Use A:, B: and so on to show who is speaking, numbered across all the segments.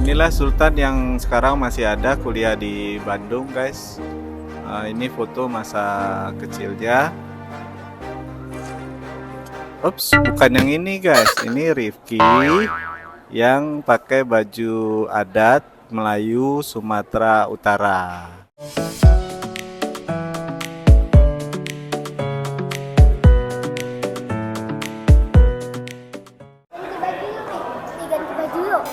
A: Inilah Sultan yang sekarang masih ada kuliah di Bandung, guys. Ini foto masa kecilnya. Ups, bukan yang ini, guys. Ini Rifki yang pakai baju adat Melayu Sumatera Utara.
B: Ganti baju yuk.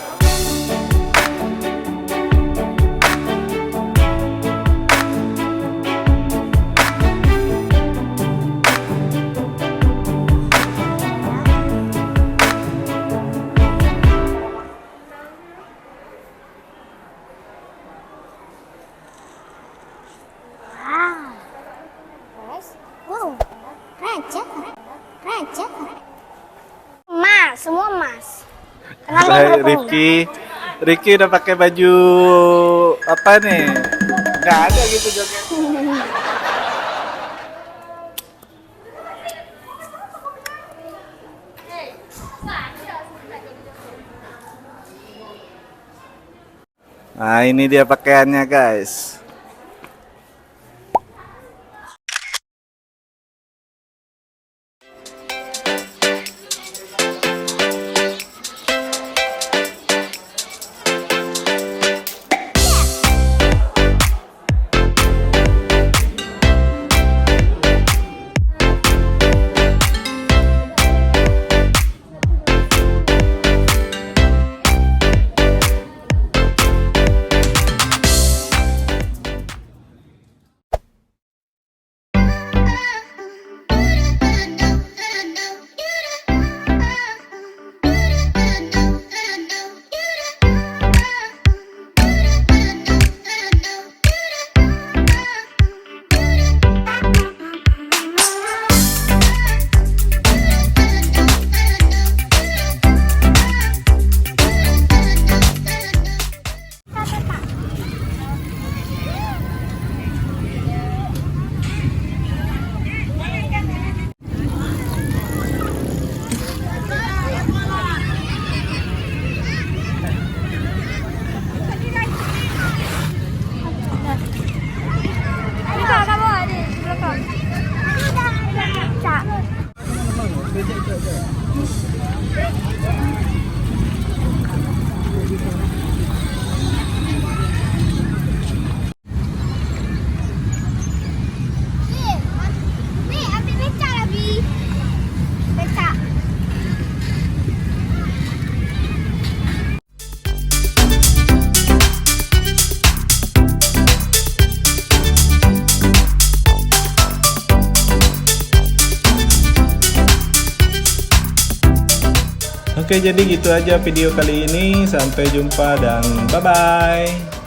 B: Wow, raja. Emas, semua emas.
A: Saya Rifki udah pakai baju apa nih? Nggak ada gitu joget. Nah, ini dia pakaiannya, guys. Oke, jadi gitu aja video kali ini. Sampai jumpa dan bye-bye.